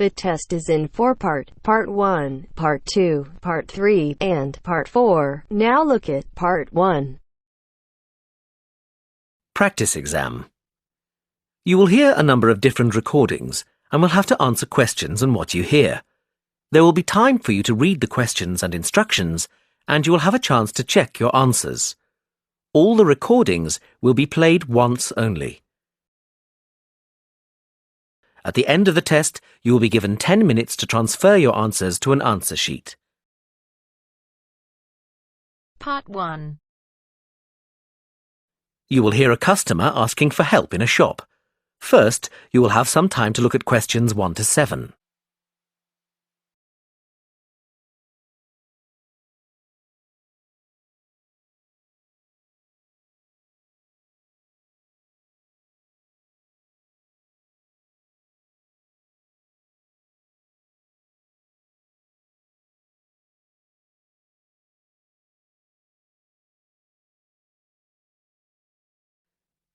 The test is in 4-part, Part 1, Part 2, Part 3, and Part 4. Now look at Part 1. Practice exam. You will hear a number of different recordings and will have to answer questions on what you hear. There will be time for you to read the questions and instructions, and you will have a chance to check your answers. All the recordings will be played once only. At the end of the test, you will be given 10 minutes to transfer your answers to an answer sheet. Part 1. You will hear a customer asking for help in a shop. First, you will have some time to look at questions 1 to 7.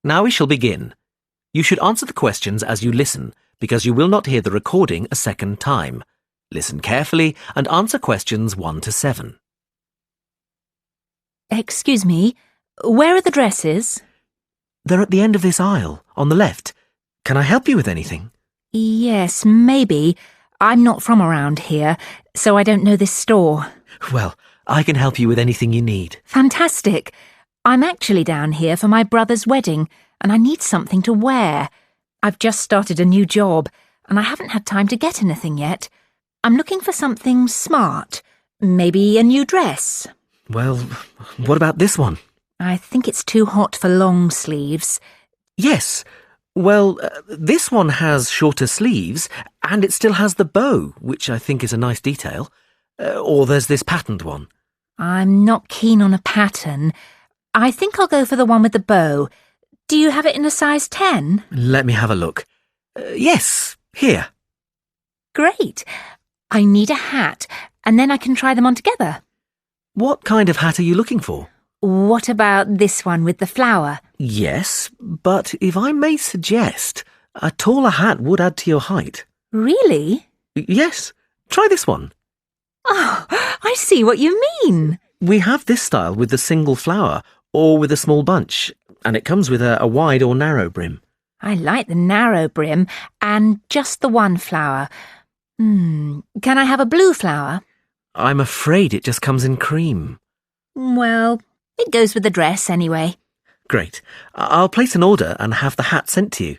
Now we shall begin. You should answer the questions as you listen, because you will not hear the recording a second time. Listen carefully and answer questions 1 to 7. Excuse me, where are the dresses? They're at the end of this aisle, on the left. Can I help you with anything? Yes, maybe. I'm not from around here, so I don't know this store. Well, I can help you with anything you need. Fantastic. I'm actually down here for my brother's wedding, and I need something to wear. I've just started a new job, and I haven't had time to get anything yet. I'm looking for something smart. Maybe a new dress. Well, what about this one? I think it's too hot for long sleeves. Yes. Well, this one has shorter sleeves, and it still has the bow, which I think is a nice detail. Or there's this patterned one. I'm not keen on a pattern. I think I'll go for the one with the bow. Do you have it in a size 10? Let me have a look. Yes, here. Great. I need a hat, and then I can try them on together. What kind of hat are you looking for? What about this one with the flower? Yes, but if I may suggest, a taller hat would add to your height. Really? Yes, try this one. Oh, I see what you mean. We have this style with the single flower, or with a small bunch, and it comes with a wide or narrow brim. I like the narrow brim and just the one flower. Can I have a blue flower? I'm afraid it just comes in cream. Well, it goes with the dress anyway. Great. I'll place an order and have the hat sent to you.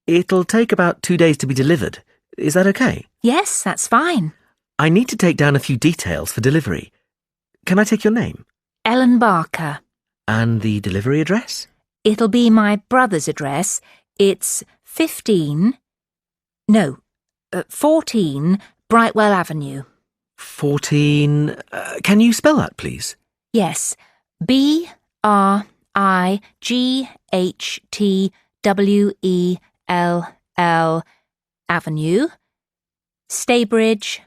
It'll take about 2 days to be delivered. Is that okay? Yes, that's fine. I need to take down a few details for delivery. Can I take your name? Ellen Barker. And the delivery address? It'll be my brother's address. It's 14 Brightwell Avenue. 14... can you spell that, please? Yes. BRIGHTWELL Avenue, Staybridge,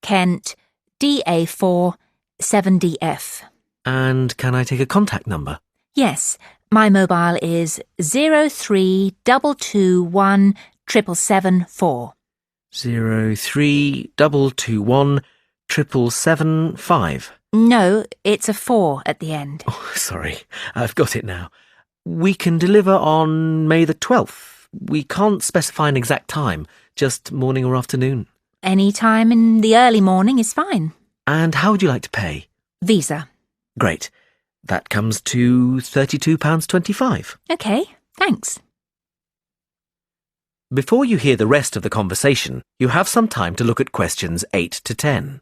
Kent, DA4 7DF. And can I take a contact number? Yes, my mobile is 03221 7774. 03221 7775. No, it's a 4 at the end. Oh, sorry, I've got it now. We can deliver on May the 12th. We can't specify an exact time, just morning or afternoon. Any time in the early morning is fine. And how would you like to pay? Visa. Great. That comes to £32.25. OK, thanks. Before you hear the rest of the conversation, you have some time to look at questions 8 to 10.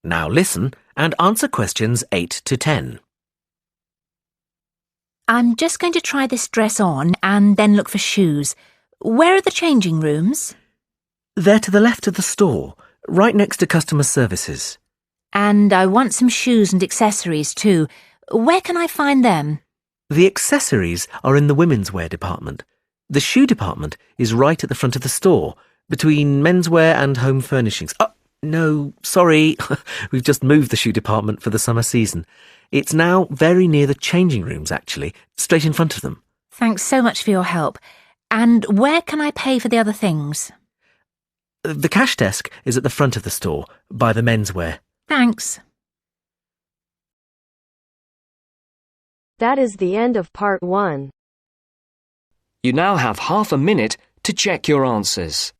Now listen and answer questions 8 to 10. I'm just going to try this dress on and then look for shoes. Where are the changing rooms? They're to the left of the store, right next to customer services. And I want some shoes and accessories too. Where can I find them? The accessories are in the women's wear department. The shoe department is right at the front of the store, between menswear and home furnishings. Oh, no, sorry. We've just moved the shoe department for the summer season. It's now very near the changing rooms, actually, straight in front of them. Thanks so much for your help. And where can I pay for the other things? The cash desk is at the front of the store, by the menswear. Thanks. That is the end of part 1. You now have half a minute to check your answers.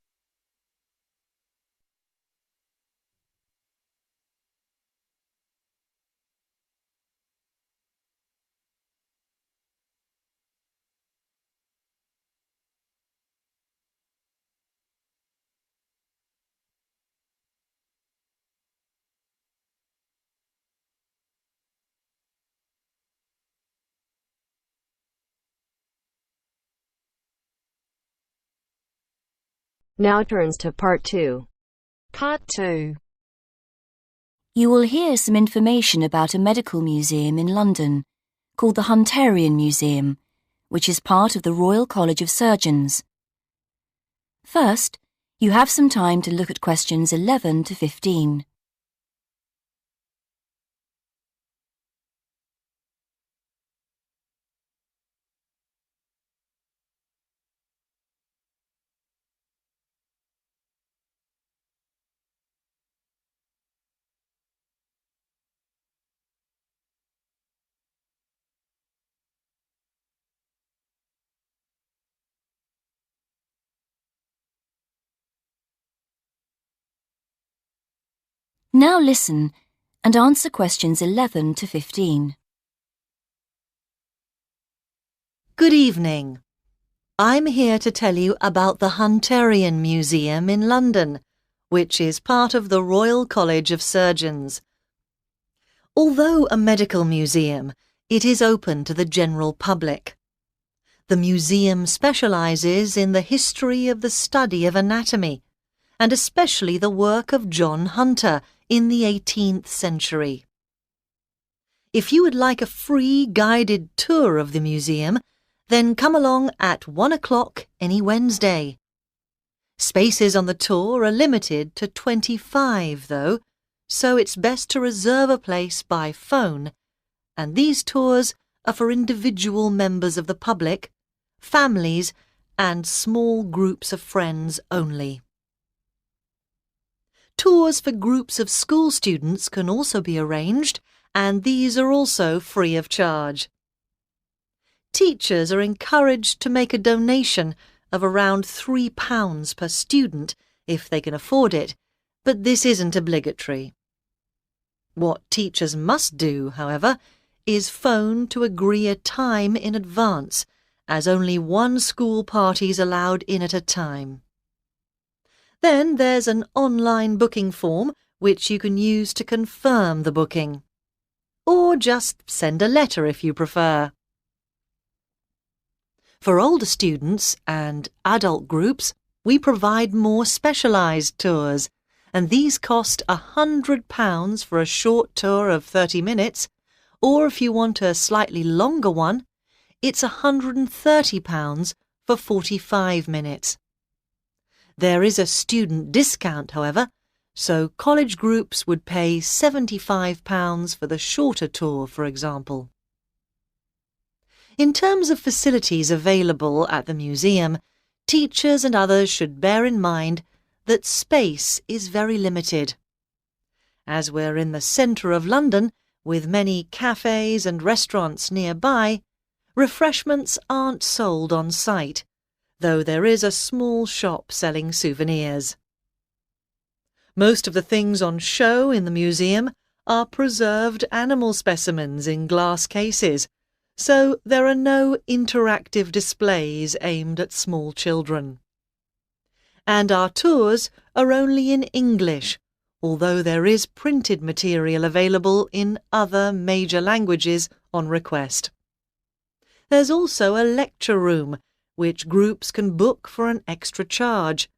Now turns to part 2. Part 2. You will hear some information about a medical museum in London called the Hunterian Museum, which is part of the Royal College of Surgeons. First, you have some time to look at questions 11 to 15. Now listen and answer questions 11 to 15. Good evening. I'm here to tell you about the Hunterian Museum in London, which is part of the Royal College of Surgeons. Although a medical museum, it is open to the general public. The museum specialises in the history of the study of anatomy, and especially the work of John Hunter in the 18th century. If you would like a free guided tour of the museum, then come along at 1 o'clock any Wednesday. Spaces on the tour are limited to 25 though, so it's best to reserve a place by phone, and these tours are for individual members of the public, families, and small groups of friends only. Tours for groups of school students can also be arranged, and these are also free of charge. Teachers are encouraged to make a donation of around £3 per student if they can afford it, but this isn't obligatory. What teachers must do, however, is phone to agree a time in advance, as only one school party is allowed in at a time. Then there's an online booking form which you can use to confirm the booking. Or just send a letter if you prefer. For older students and adult groups, we provide more specialised tours, and these cost £100 for a short tour of 30 minutes, or if you want a slightly longer one, it's £130 for 45 minutes. There is a student discount, however, so college groups would pay £75 for the shorter tour, for example. In terms of facilities available at the museum, teachers and others should bear in mind that space is very limited. As we're in the centre of London, with many cafes and restaurants nearby, refreshments aren't sold on site, though there is a small shop selling souvenirs. Most of the things on show in the museum are preserved animal specimens in glass cases, so there are no interactive displays aimed at small children. And our tours are only in English, although there is printed material available in other major languages on request. There's also a lecture room, which groups can book for an extra charge,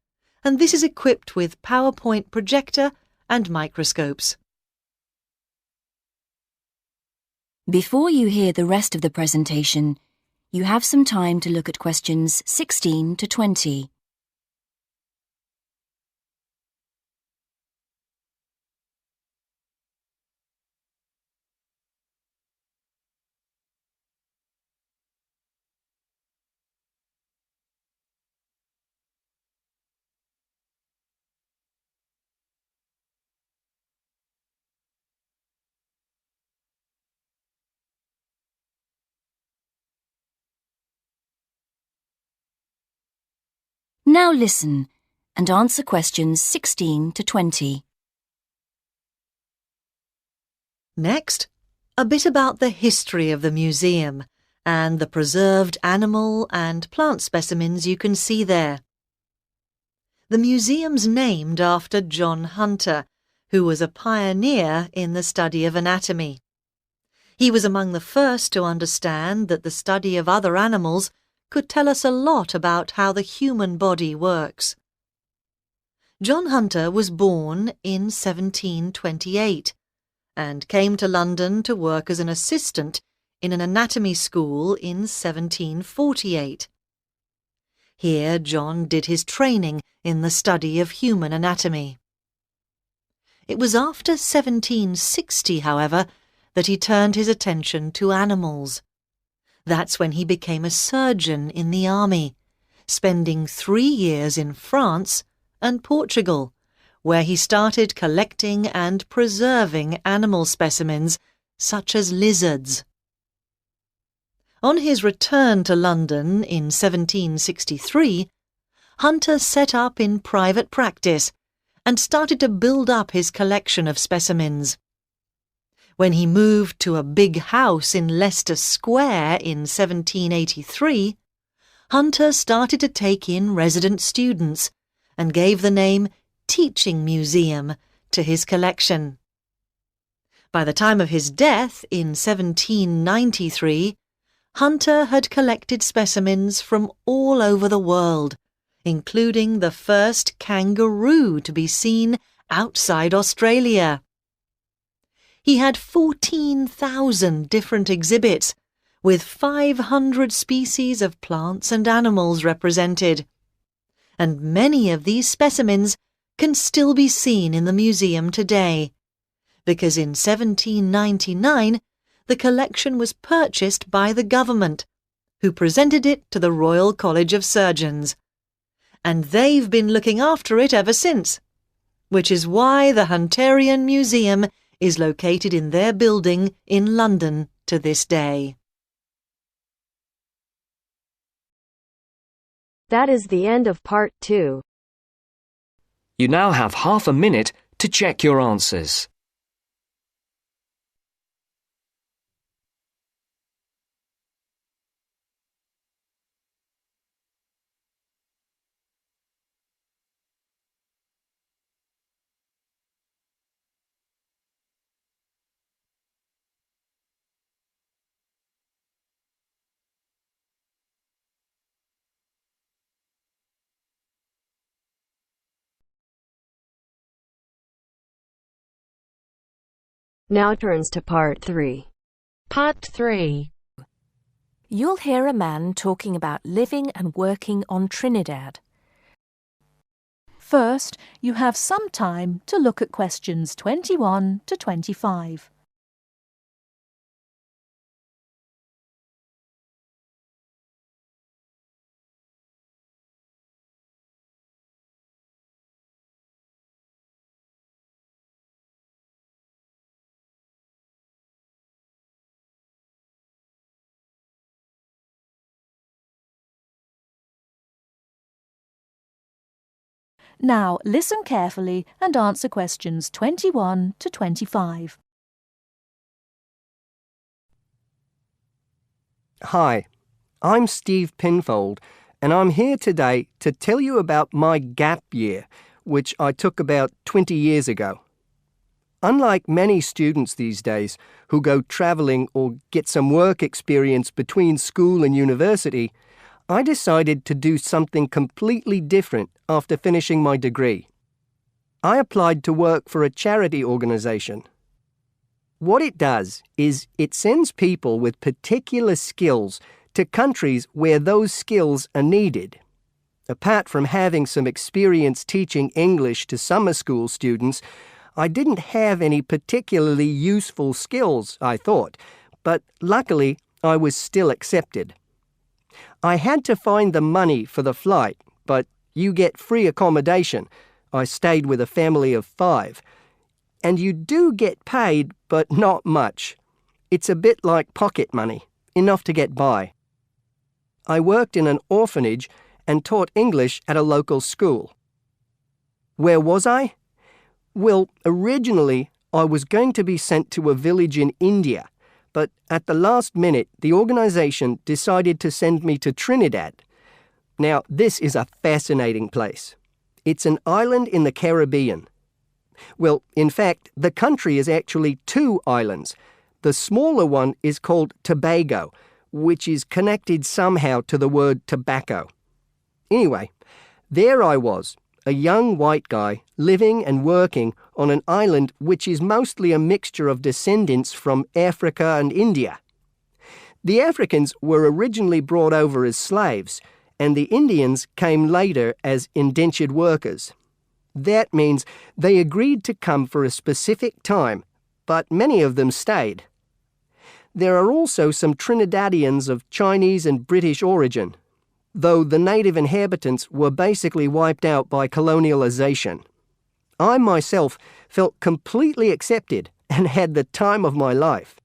and this is equipped with PowerPoint projector and microscopes. Before you hear the rest of the presentation, you have some time to look at questions 16 to 20. Now listen and answer questions 16 to 20. Next, a bit about the history of the museum and the preserved animal and plant specimens you can see there. The museum's named after John Hunter, who was a pioneer in the study of anatomy. He was among the first to understand that the study of other animals could tell us a lot about how the human body works. John Hunter was born in 1728 and came to London to work as an assistant in an anatomy school in 1748. Here John did his training in the study of human anatomy. It was after 1760, however, that he turned his attention to animals. That's when he became a surgeon in the army, spending 3 years in France and Portugal, where he started collecting and preserving animal specimens such as lizards. On his return to London in 1763, Hunter set up in private practice and started to build up his collection of specimens. When he moved to a big house in Leicester Square in 1783, Hunter started to take in resident students and gave the name Teaching Museum to his collection. By the time of his death in 1793, Hunter had collected specimens from all over the world, including the first kangaroo to be seen outside Australia. He had 14,000 different exhibits, with 500 species of plants and animals represented. And many of these specimens can still be seen in the museum today, because in 1799 the collection was purchased by the government, who presented it to the Royal College of Surgeons. And they've been looking after it ever since, which is why the Hunterian Museum is located in their building in London to this day. That is the end of part 2. You now have half a minute to check your answers. Now turns to part 3. Part 3. You'll hear a man talking about living and working on Trinidad. First, you have some time to look at questions 21 to 25. Now listen carefully and answer questions 21 to 25. Hi, I'm Steve Pinfold, and I'm here today to tell you about my gap year, which I took about 20 years ago. Unlike many students these days who go travelling or get some work experience between school and university, I decided to do something completely different after finishing my degree. I applied to work for a charity organisation. What it does is it sends people with particular skills to countries where those skills are needed. Apart from having some experience teaching English to summer school students, I didn't have any particularly useful skills, I thought, but luckily I was still accepted. I had to find the money for the flight, but you get free accommodation. I stayed with a family of 5. And you do get paid, but not much. It's a bit like pocket money, enough to get by. I worked in an orphanage and taught English at a local school. Where was I? Well, originally I was going to be sent to a village in India, but at the last minute the organisation decided to send me to Trinidad. Now, this is a fascinating place. It's an island in the Caribbean. Well, in fact, the country is actually 2 islands. The smaller one is called Tobago, which is connected somehow to the word tobacco. Anyway, there I was, a young white guy living and working on an island which is mostly a mixture of descendants from Africa and India. The Africans were originally brought over as slaves, and the Indians came later as indentured workers. That means they agreed to come for a specific time, but many of them stayed. There are also some Trinidadians of Chinese and British origin, though the native inhabitants were basically wiped out by colonialization. I myself felt completely accepted and had the time of my life.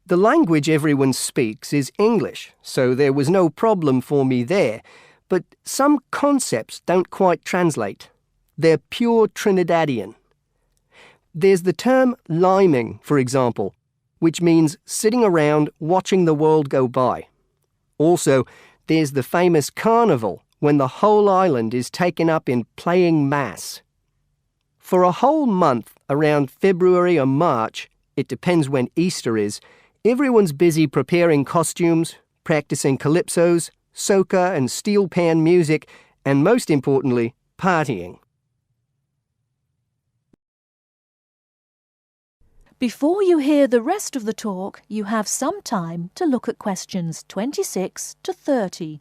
The language everyone speaks is English, so there was no problem for me there, but some concepts don't quite translate. They're pure Trinidadian. There's the term liming, for example, which means sitting around watching the world go by. Also, there's the famous carnival, when the whole island is taken up in playing mass. For a whole month, around February or March, it depends when Easter is, everyone's busy preparing costumes, practicing calypsos, soca and steel pan music, and most importantly, partying. Before you hear the rest of the talk, you have some time to look at questions 26 to 30.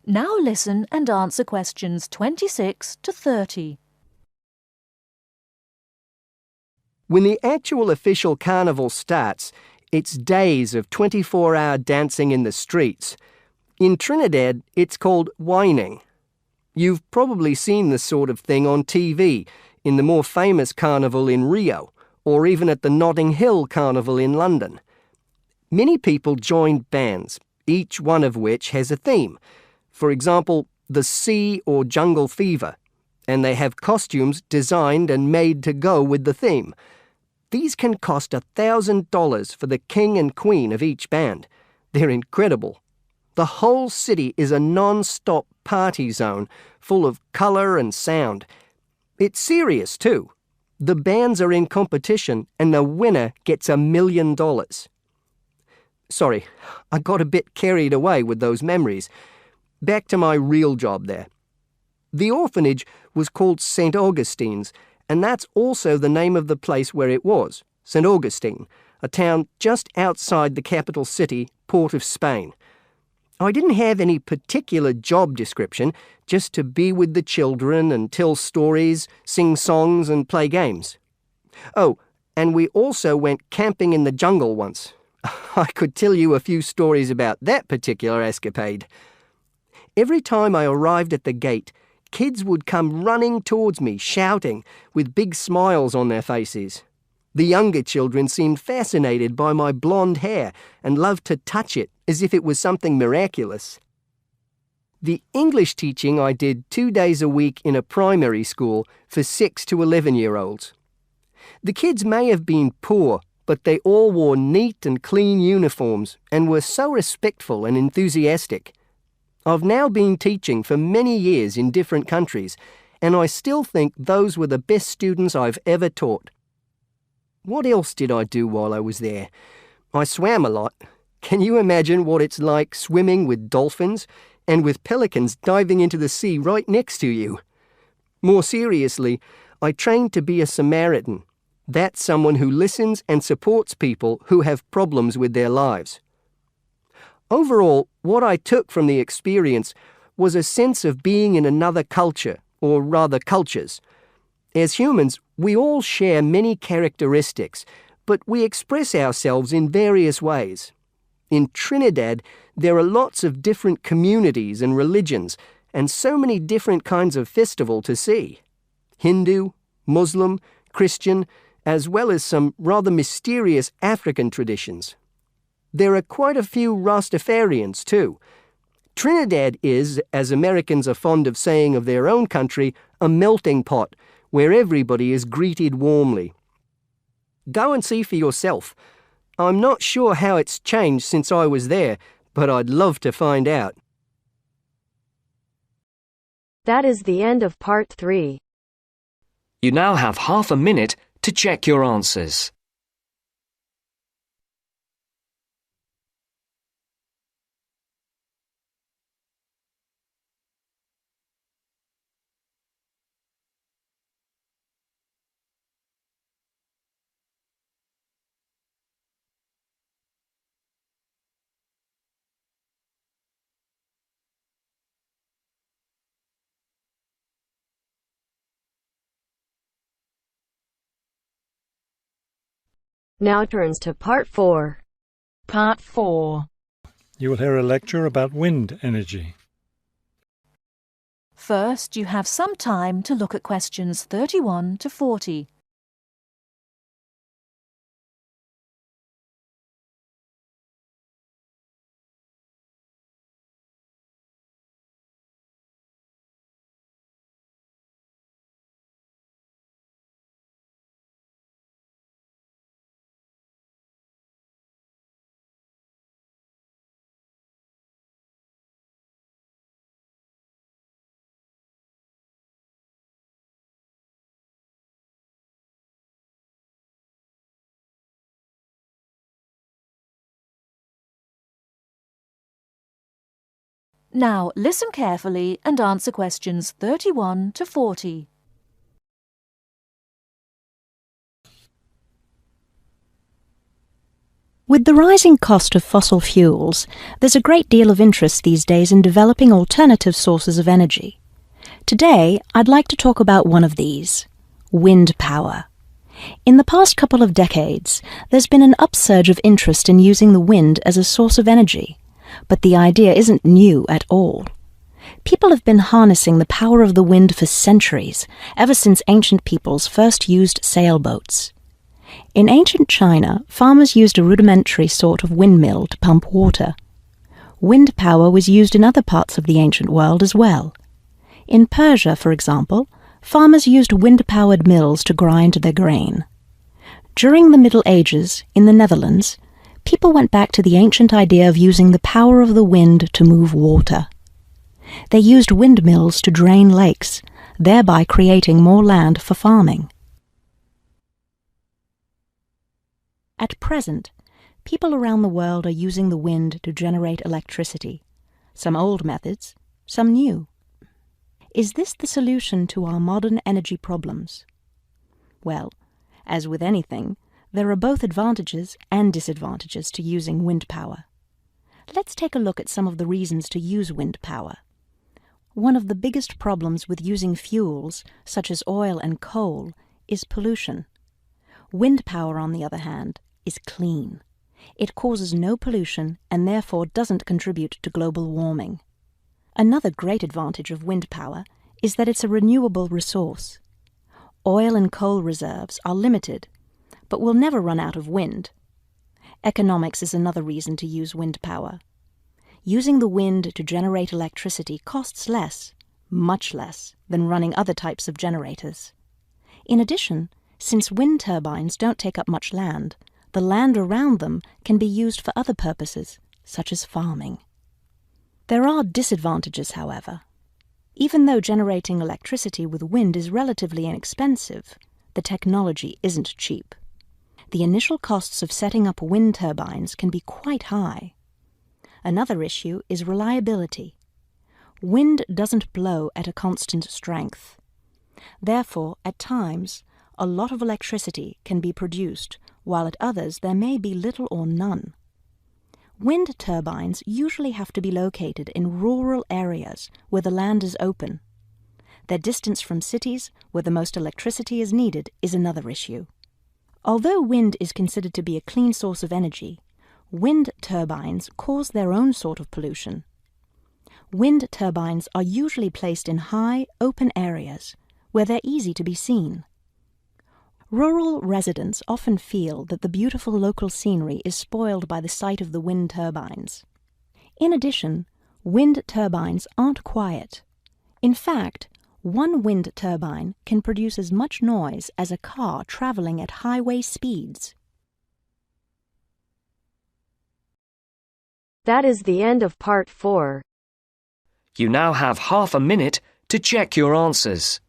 Now listen and answer questions 26 to 30. When the actual official carnival starts, it's days of 24-hour dancing in the streets. In Trinidad, it's called whining. You've probably seen this sort of thing on TV, in the more famous carnival in Rio, or even at the Notting Hill Carnival in London. Many people join bands, each one of which has a theme. For example, the Sea or Jungle Fever, and they have costumes designed and made to go with the theme. These can cost $1,000 for the king and queen of each band. They're incredible. The whole city is a non-stop party zone, full of colour and sound. It's serious too. The bands are in competition and the winner gets $1 million. Sorry, I got a bit carried away with those memories. Back to my real job there. The orphanage was called St. Augustine's, and that's also the name of the place where it was, St. Augustine, a town just outside the capital city, Port of Spain. I didn't have any particular job description, just to be with the children and tell stories, sing songs and play games. Oh, and we also went camping in the jungle once. I could tell you a few stories about that particular escapade. Every time I arrived at the gate, kids would come running towards me, shouting, with big smiles on their faces. The younger children seemed fascinated by my blonde hair and loved to touch it as if it was something miraculous. The English teaching I did 2 days a week in a primary school for 6 to 11-year-olds. The kids may have been poor, but they all wore neat and clean uniforms and were so respectful and enthusiastic. I've now been teaching for many years in different countries, and I still think those were the best students I've ever taught. What else did I do while I was there? I swam a lot. Can you imagine what it's like swimming with dolphins and with pelicans diving into the sea right next to you? More seriously, I trained to be a Samaritan. That's someone who listens and supports people who have problems with their lives. Overall, what I took from the experience was a sense of being in another culture, or rather cultures. As humans, we all share many characteristics, but we express ourselves in various ways. In Trinidad, there are lots of different communities and religions, and so many different kinds of festival to see. Hindu, Muslim, Christian, as well as some rather mysterious African traditions. There are quite a few Rastafarians too. Trinidad is, as Americans are fond of saying of their own country, a melting pot, where everybody is greeted warmly. Go and see for yourself. I'm not sure how it's changed since I was there, but I'd love to find out. That is the end of part 3. You now have half a minute to check your answers. Now turns to part 4. Part 4. You will hear a lecture about wind energy. First, you have some time to look at questions 31 to 40. Now, listen carefully and answer questions 31 to 40. With the rising cost of fossil fuels, there's a great deal of interest these days in developing alternative sources of energy. Today, I'd like to talk about one of these, wind power. In the past couple of decades, there's been an upsurge of interest in using the wind as a source of energy. But the idea isn't new at all. People have been harnessing the power of the wind for centuries, ever since ancient peoples first used sailboats. In ancient China, farmers used a rudimentary sort of windmill to pump water. Wind power was used in other parts of the ancient world as well. In Persia, for example, farmers used wind-powered mills to grind their grain. During the Middle Ages, in the Netherlands, people went back to the ancient idea of using the power of the wind to move water. They used windmills to drain lakes, thereby creating more land for farming. At present, people around the world are using the wind to generate electricity, some old methods, some new. Is this the solution to our modern energy problems? Well, as with anything, there are both advantages and disadvantages to using wind power. Let's take a look at some of the reasons to use wind power. One of the biggest problems with using fuels, such as oil and coal, is pollution. Wind power, on the other hand, is clean. It causes no pollution and therefore doesn't contribute to global warming. Another great advantage of wind power is that it's a renewable resource. Oil and coal reserves are limited, but we'll never run out of wind. Economics is another reason to use wind power. Using the wind to generate electricity costs less, much less, than running other types of generators. In addition, since wind turbines don't take up much land, the land around them can be used for other purposes, such as farming. There are disadvantages, however. Even though generating electricity with wind is relatively inexpensive, the technology isn't cheap. The initial costs of setting up wind turbines can be quite high. Another issue is reliability. Wind doesn't blow at a constant strength. Therefore, at times, a lot of electricity can be produced, while at others there may be little or none. Wind turbines usually have to be located in rural areas where the land is open. Their distance from cities, where the most electricity is needed, is another issue. Although wind is considered to be a clean source of energy, wind turbines cause their own sort of pollution. Wind turbines are usually placed in high, open areas where they're easy to be seen. Rural residents often feel that the beautiful local scenery is spoiled by the sight of the wind turbines. In addition, wind turbines aren't quiet. In fact, one wind turbine can produce as much noise as a car traveling at highway speeds. That is the end of part 4. You now have half a minute to check your answers.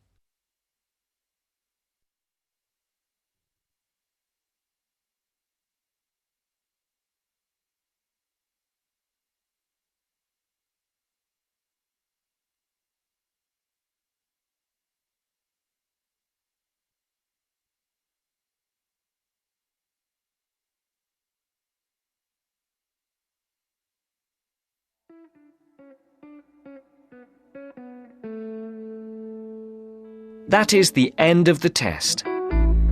That is the end of the test.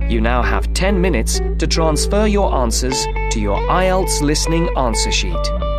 You now have 10 minutes to transfer your answers to your IELTS Listening answer sheet.